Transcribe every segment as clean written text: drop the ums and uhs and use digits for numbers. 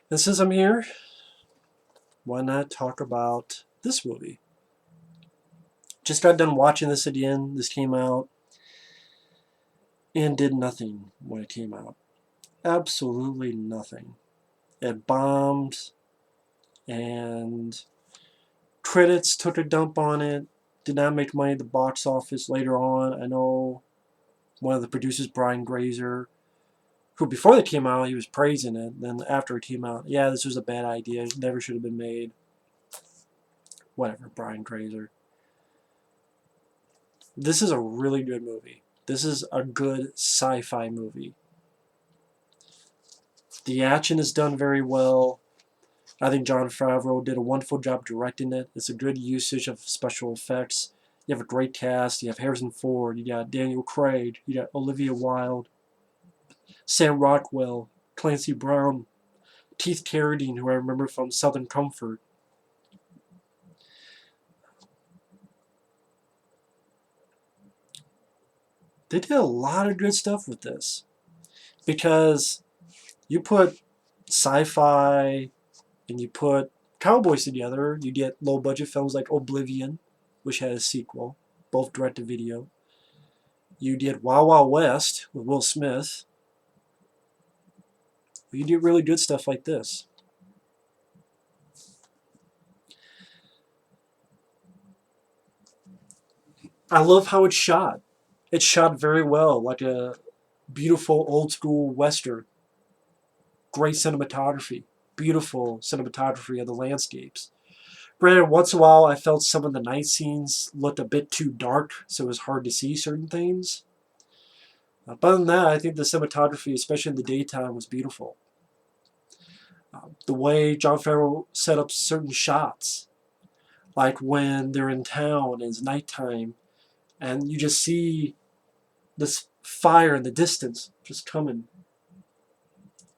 And since I'm here, why not talk about this movie? Just got done watching this again. This came out and did nothing when it came out. Absolutely nothing. It bombed, and critics took a dump on it. Did not make money at the box office later on. I know one of the producers, Brian Grazer, who before it came out, he was praising it. Then after it came out, yeah, this was a bad idea. It never should have been made. Whatever, Brian Grazer. This is a really good movie. This is a good sci-fi movie. The action is done very well. I think Jon Favreau did a wonderful job directing it. It's a good usage of special effects. You have a great cast. You have Harrison Ford. You got Daniel Craig. You got Olivia Wilde, Sam Rockwell, Clancy Brown, Keith Carradine, who I remember from Southern Comfort. They did a lot of good stuff with this because you put sci-fi and you put cowboys together, you get low-budget films like Oblivion, which had a sequel, both direct-to-video. You did Wild Wild West with Will Smith. You do really good stuff like this. I love how it's shot. It's shot very well, like a beautiful old-school Western. Great cinematography. Beautiful cinematography of the landscapes. Granted, once in a while I felt some of the night scenes looked a bit too dark, so it was hard to see certain things. But other than that, I think the cinematography, especially in the daytime, was beautiful. The way Jon Favreau set up certain shots, like when they're in town and it's nighttime, and you just see this fire in the distance just coming,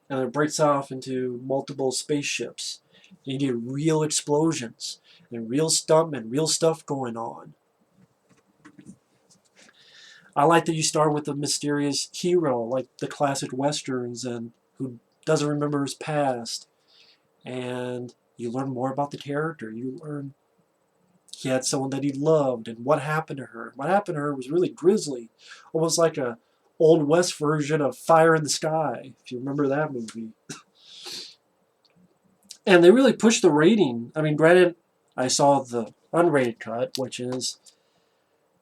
and it breaks off into multiple spaceships. You get real explosions and real stuntmen, real stuff going on. I like that you start with a mysterious hero, like the classic westerns, and who doesn't remember his past, and you learn more about the character. You learn he had someone that he loved, and what happened to her. What happened to her was really grisly, almost like a old west version of Fire in the Sky, if you remember that movie. And they really pushed the rating. I mean, granted, I saw the unrated cut, which is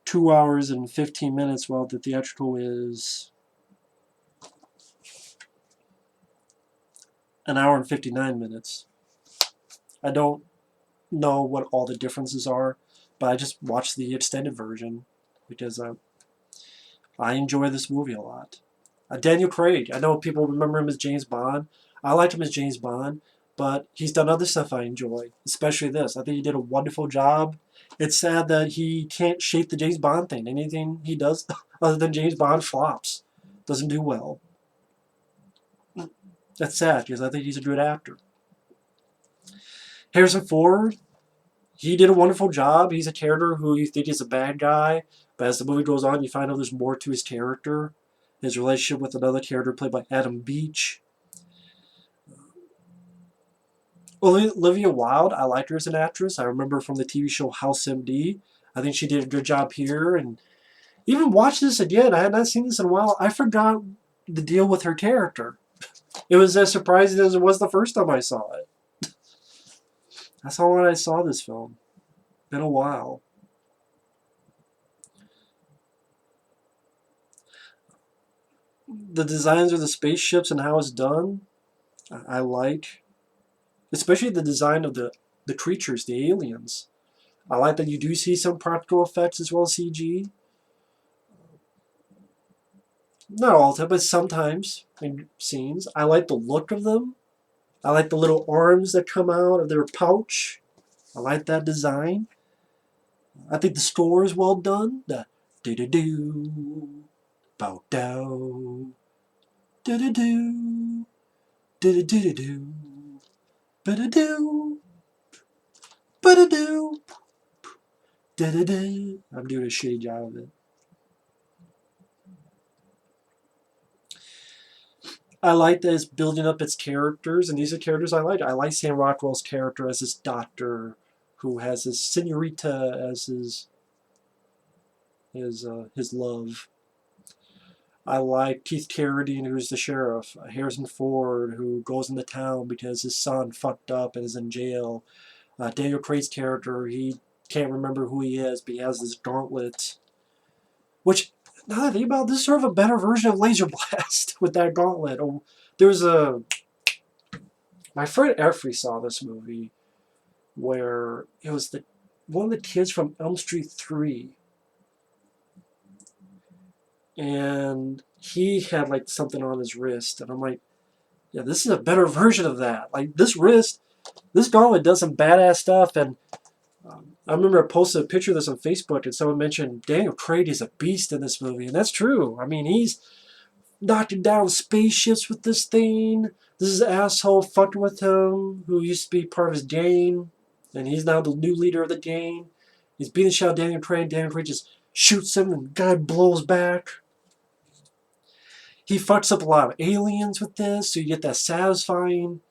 2 hours and 15 minutes, while the theatrical is an hour and 59 minutes. I don't know what all the differences are, but I just watched the extended version because I enjoy this movie a lot. Daniel Craig, I know people remember him as James Bond. I liked him as James Bond, but he's done other stuff I enjoy, especially this. I think he did a wonderful job. It's sad that he can't shape the James Bond thing. Anything he does other than James Bond flops. Doesn't do well. That's sad because I think he's a good actor. Harrison Ford, he did a wonderful job. He's a character who you think is a bad guy, but as the movie goes on, you find out there's more to his character. His relationship with another character played by Adam Beach. Olivia Wilde, I liked her as an actress. I remember from the TV show House MD. I think she did a good job here. And even watch this again. I had not seen this in a while. I forgot the deal with her character. It was as surprising as it was the first time I saw it. That's how long I saw this film. Been a while. The designs of the spaceships and how it's done, I like. Especially the design of the creatures, the aliens. I like that you do see some practical effects as well as CG. Not all the time, but sometimes in scenes. I like the look of them. I like the little arms that come out of their pouch. I like that design. I think the score is well done. The do-do-do, bow-dow, do-do-do, do-do-do-do, ba-da-do, ba-da-do, da-da-da. I'm doing a shitty job of it. I like that it's building up its characters, and these are characters I like. I like Sam Rockwell's character as his doctor, who has his senorita as his love. I like Keith Carradine, who's the sheriff. Harrison Ford, who goes into town because his son fucked up and is in jail. Daniel Craig's character, he can't remember who he is, but he has this gauntlet. Which, now that I think about it, this is sort of a better version of Laser Blast with that gauntlet. Oh, there's a... My friend Effrey saw this movie where it was one of the kids from Elm Street 3. And he had like something on his wrist, and I'm like, yeah, this is a better version of that. Like this gauntlet does some badass stuff, and I remember I posted a picture of this on Facebook, and someone mentioned Daniel Craig is a beast in this movie, and that's true. I mean, he's knocking down spaceships with this thing. This is an asshole fucked with him, who used to be part of his gang, and he's now the new leader of the gang. He's beating the shit out of Daniel Craig. Daniel Craig just shoots him, and the guy blows back. He fucks up a lot of aliens with this, so you get that satisfying.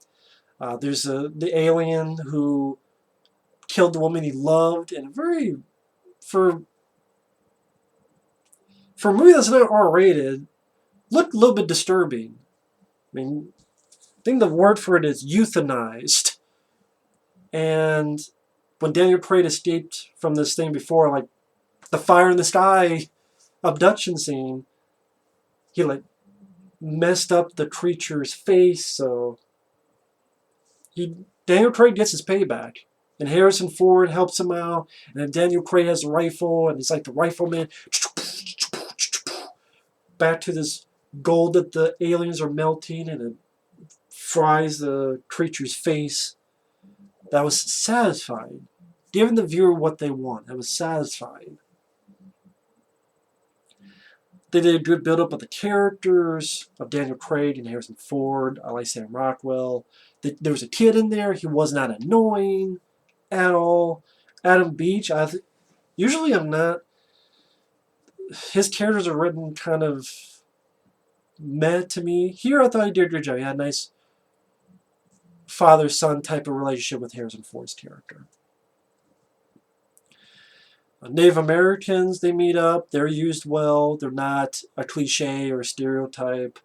There's the alien who killed the woman he loved, and for a movie that's not R-rated, looked a little bit disturbing. I mean, I think the word for it is euthanized. And when Daniel Craig escaped from this thing before, like the fire in the sky abduction scene, he like messed up the creature's face, so Daniel Craig gets his payback. And Harrison Ford helps him out, and then Daniel Craig has a rifle, and he's like the rifleman. Back to this gold that the aliens are melting, and it fries the creature's face. That was satisfying. Giving the viewer what they want. That was satisfying. They did a good build-up of the characters of Daniel Craig and Harrison Ford. I like Sam Rockwell. There was a kid in there. He was not annoying at all. Adam Beach, usually I'm not. His characters are written kind of meh to me. Here I thought he did a good job. He had a nice father-son type of relationship with Harrison Ford's character. Native Americans, they meet up. They're used well. They're not a cliche or a stereotype.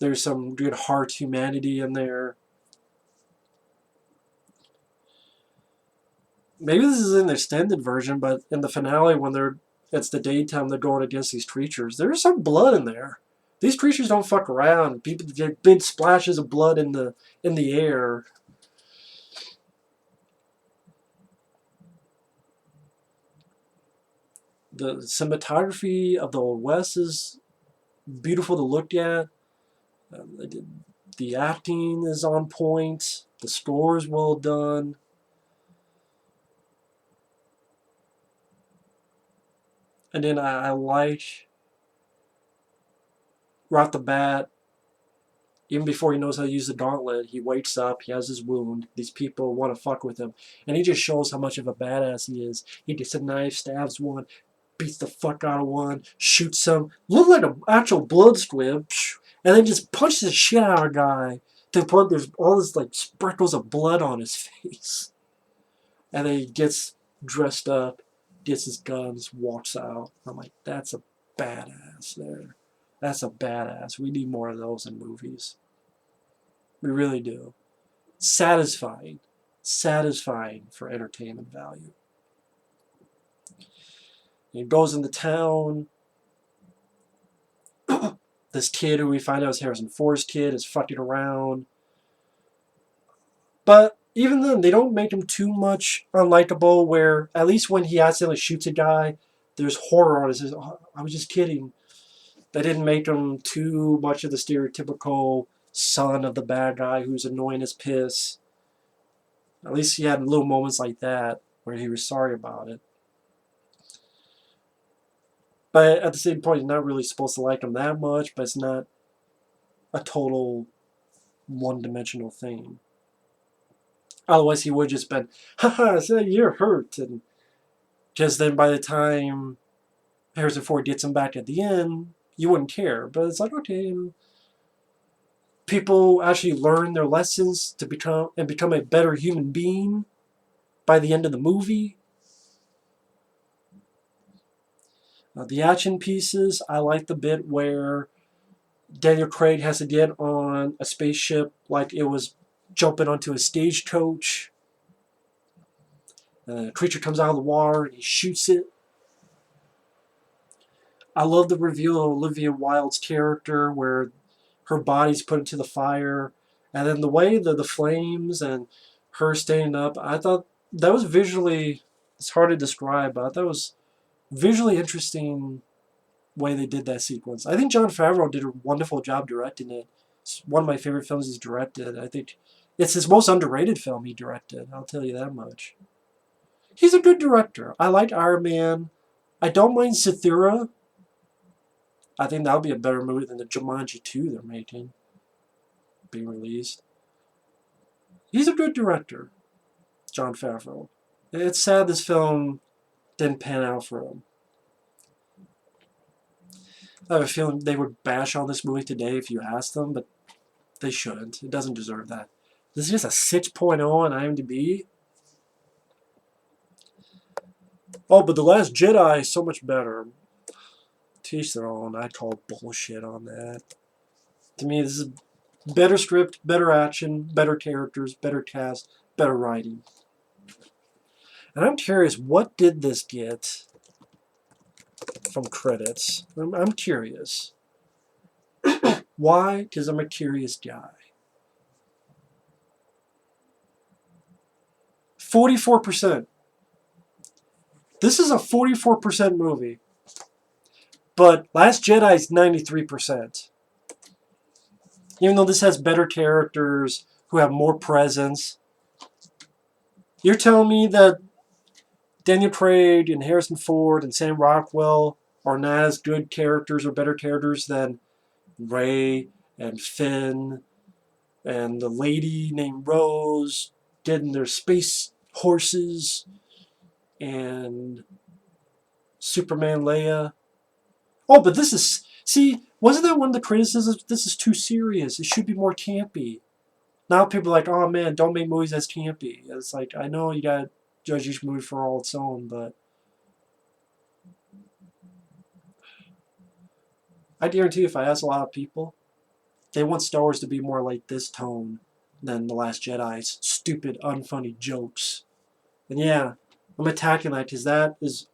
There's some good heart humanity in there. Maybe this is in the extended version, but in the finale, when it's the daytime, they're going against these creatures. There's some blood in there. These creatures don't fuck around. People get big splashes of blood in the air. The cinematography of the Old West is beautiful to look at. The acting is on point. The score is well done. And then I like, right off the bat, even before he knows how to use the gauntlet, he wakes up, he has his wound, these people want to fuck with him, and he just shows how much of a badass he is. He gets a knife, stabs one, beats the fuck out of one, shoots some, look like an actual blood squib, and then just punches the shit out of a guy to the point there's all this like sprinkles of blood on his face. And then he gets dressed up, gets his guns, walks out. I'm like, that's a badass there. That's a badass. We need more of those in movies. We really do. Satisfying. Satisfying for entertainment value. He goes into town. This kid who we find out is Harrison Ford's kid is fucking around. But even then, they don't make him too much unlikable, where at least when he accidentally shoots a guy, there's horror on his face. Oh, I was just kidding. They didn't make him too much of the stereotypical son of the bad guy who's annoying as piss. At least he had little moments like that where he was sorry about it. But at the same point, you're not really supposed to like him that much, but it's not a total one-dimensional thing. Otherwise, he would have just been, haha, so you're hurt. And just then by the time Harrison Ford gets him back at the end, you wouldn't care. But it's like, okay, you know, people actually learn their lessons to become a better human being by the end of the movie. The action pieces, I like the bit where Daniel Craig has to get on a spaceship like it was jumping onto a stagecoach. A creature comes out of the water and he shoots it. I love the reveal of Olivia Wilde's character where her body's put into the fire. And then the way the flames and her standing up, I thought that was visually, it's hard to describe, but I thought it was visually interesting way they did that sequence. I think Jon Favreau did a wonderful job directing it. It's one of my favorite films he's directed. I think it's his most underrated film he directed. I'll tell you that much. He's a good director. I like Iron Man. I don't mind Cythera. I think that would be a better movie than the Jumanji 2 they're making, being released. He's a good director, Jon Favreau. It's sad this film didn't pan out for him. I have a feeling they would bash on this movie today if you asked them, but they shouldn't. It doesn't deserve that. This is just a 6.0 on IMDb. Oh, but The Last Jedi is so much better. Teach their own. I call bullshit on that. To me, this is better script, better action, better characters, better cast, better writing. And I'm curious, what did this get from credits? I'm curious. Why? Because I'm a curious guy. 44%. This is a 44% movie. But Last Jedi is 93%. Even though this has better characters who have more presence. You're telling me that Daniel Craig and Harrison Ford and Sam Rockwell are not as good characters or better characters than Rey and Finn and the lady named Rose did in their space horses and Superman Leia. Oh, but this is... See, wasn't that one of the criticisms? This is too serious. It should be more campy. Now people are like, oh man, don't make movies as campy. It's like, I know you gotta judge each movie for all its own, but I guarantee you if I ask a lot of people, they want Star Wars to be more like this tone than The Last Jedi's stupid, unfunny jokes. And yeah, I'm attacking that because that is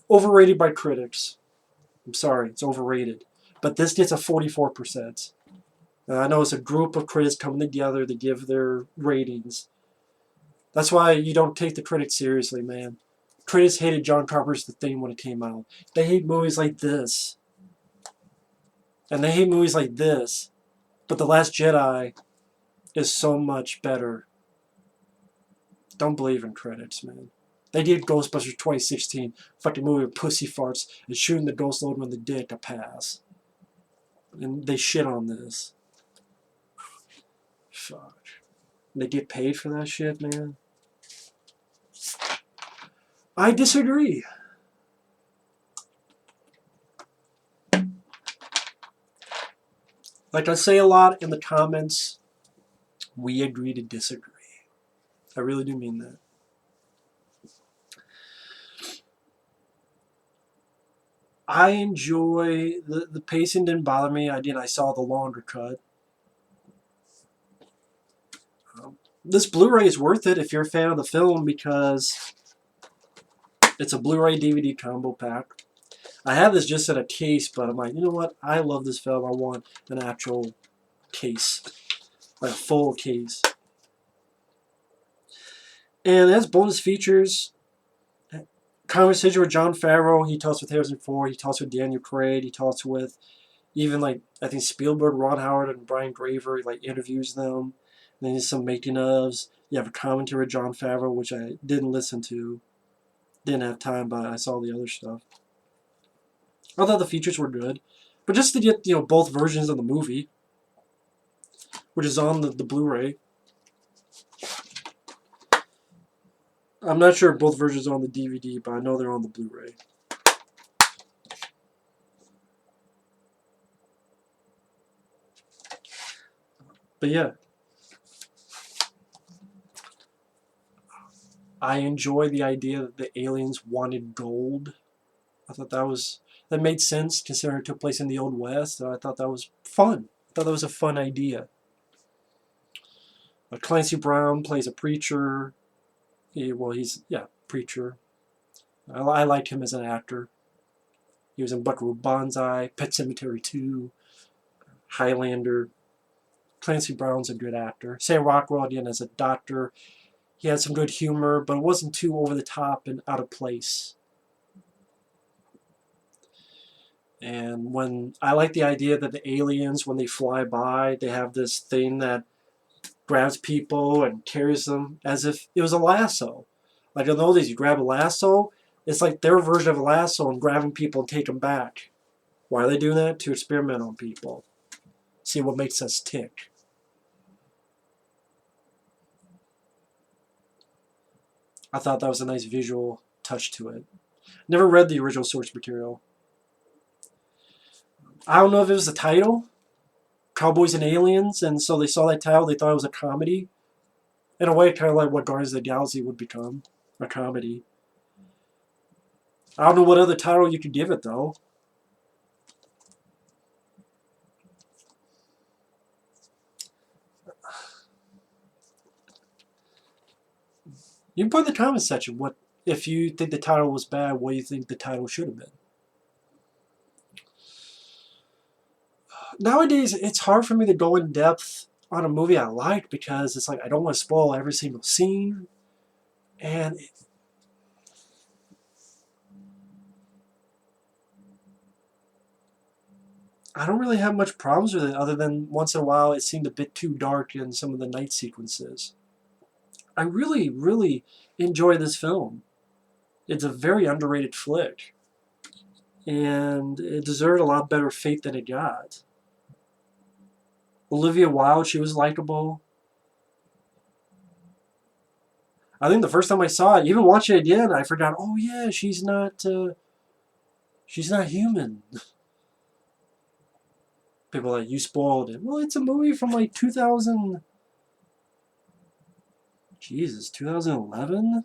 overrated by critics. I'm sorry, it's overrated. But this gets a 44%. And I know it's a group of critics coming together to give their ratings. That's why you don't take the critics seriously, man. Critics hated John Carpenter's The Thing when it came out. They hate movies like this. And they hate movies like this. But The Last Jedi is so much better. Don't believe in critics, man. They did Ghostbusters 2016, fucking movie with pussy farts and shooting the ghost load when they did a pass. And they shit on this. Fuck. And they get paid for that shit, man. I disagree. Like I say a lot in the comments, we agree to disagree. I really do mean that. I enjoy the pacing didn't bother me. I saw the longer cut. This Blu-ray is worth it if you're a fan of the film because it's a Blu-ray DVD combo pack. I have this just in a case, but I'm like, you know what? I love this film. I want an actual case, like a full case. And it has bonus features. Conversation with Jon Favreau. He talks with Harrison Ford. He talks with Daniel Craig. He talks with even like I think Spielberg, Ron Howard, and Brian Grazer. He like interviews them. And then there's some making ofs. You have a commentary with Jon Favreau, which I didn't listen to. Didn't have time, but I saw the other stuff. I thought the features were good, but just to get both versions of the movie, which is on the Blu-ray. I'm not sure if both versions are on the DVD, but I know they're on the Blu-ray. But yeah, I enjoy the idea that the aliens wanted gold. I thought that made sense considering it took place in the Old West. And I thought that was fun. I thought that was a fun idea. Clancy Brown plays a preacher. He's preacher. I liked him as an actor. He was in Buckaroo Banzai, Pet Sematary 2, Highlander. Clancy Brown's a good actor. Sam Rockwell again as a doctor. He had some good humor, but it wasn't too over the top and out of place. And when I like the idea that the aliens, when they fly by, they have this thing that grabs people and carries them as if it was a lasso. Like in the old days, you grab a lasso, it's like their version of a lasso and grabbing people and take them back. Why are they doing that? To experiment on people. See what makes us tick. I thought that was a nice visual touch to it. Never read the original source material. I don't know if it was the title, Cowboys and Aliens, and so they saw that title, they thought it was a comedy. In a way, kind of like what Guardians of the Galaxy would become, a comedy. I don't know what other title you could give it, though. You can put in the comment section what if you think the title was bad, what do you think the title should have been. Nowadays, it's hard for me to go in depth on a movie I like because it's like I don't want to spoil every single scene. And I don't really have much problems with it other than once in a while it seemed a bit too dark in some of the night sequences. I really, really enjoy this film. It's a very underrated flick. And it deserved a lot better fate than it got. Olivia Wilde, she was likable. I think the first time I saw it, even watching it again, I forgot, oh yeah, she's not human. People are like, you spoiled it. Well, it's a movie from like 2000... Jesus, 2011?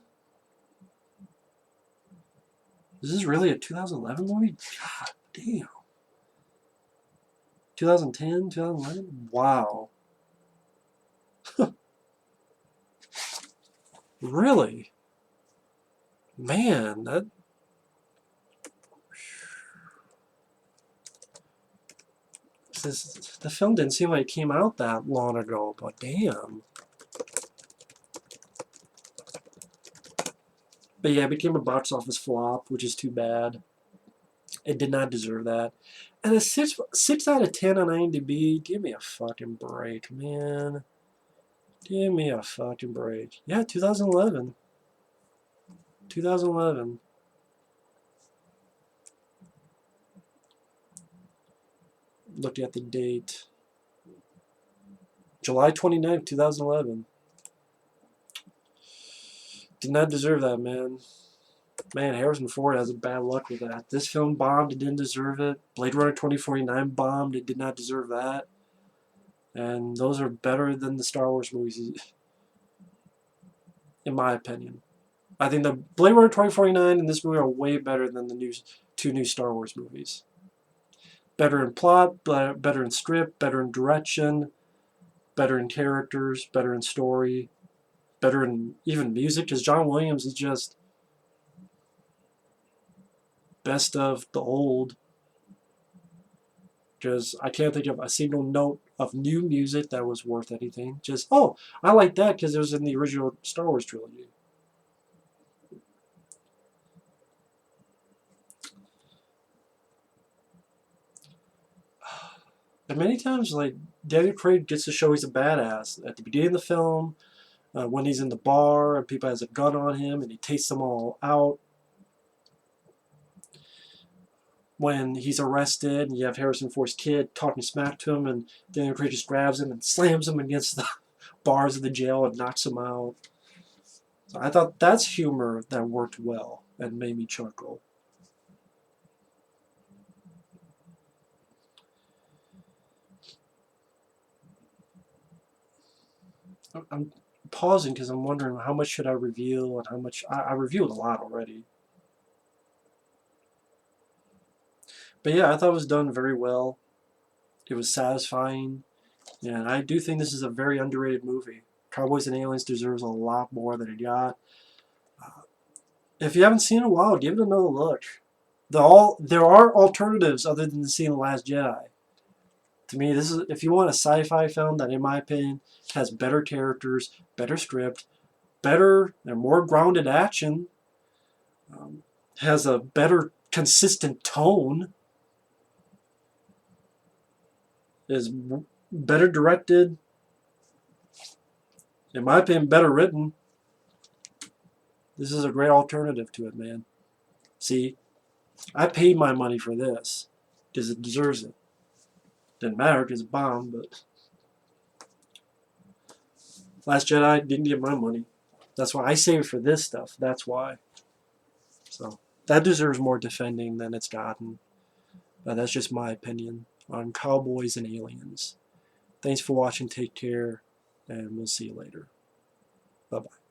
Is this really a 2011 movie? God damn. 2010, 2011? Wow. Really? Man, that... the film didn't seem like it came out that long ago, but damn. But yeah, it became a box office flop, which is too bad. It did not deserve that. And a 6 out of 10 on IMDb, give me a fucking break, man. Give me a fucking break. Yeah, 2011. 2011. Looked at the date. July 29th, 2011. Did not deserve that, man. Man, Harrison Ford has a bad luck with that. This film bombed, it didn't deserve it. Blade Runner 2049 bombed, it did not deserve that. And those are better than the Star Wars movies, in my opinion. I think the Blade Runner 2049 and this movie are way better than the two new Star Wars movies. Better in plot, better in script, better in direction, better in characters, better in story, better in even music, because John Williams is just best of the old. Because I can't think of a single note of new music that was worth anything. Just, oh, I like that because it was in the original Star Wars trilogy. And many times, like, Daniel Craig gets to show he's a badass. At the beginning of the film, when he's in the bar and people has a gun on him and he takes them all out. When he's arrested and you have Harrison Ford's kid talking smack to him and Daniel Craig just grabs him and slams him against the bars of the jail and knocks him out. So I thought that's humor that worked well and made me chuckle. I'm pausing because I'm wondering how much should I reveal and how much I revealed a lot already. But yeah, I thought it was done very well. It was satisfying, and I do think this is a very underrated movie. Cowboys and Aliens deserves a lot more than it got. If you haven't seen it in a while, give it another look. There are alternatives other than seeing The Last Jedi. To me, this is if you want a sci-fi film that, in my opinion, has better characters, better script, better and more grounded action, has a better consistent tone, is better directed, in my opinion, better written. This is a great alternative to it, man. See, I paid my money for this because it deserves it. Didn't matter because it's bomb, but Last Jedi didn't get my money. That's why I saved for this stuff. That's why. So that deserves more defending than it's gotten. But that's just my opinion on Cowboys and Aliens. Thanks for watching. Take care, and we'll see you later. Bye-bye.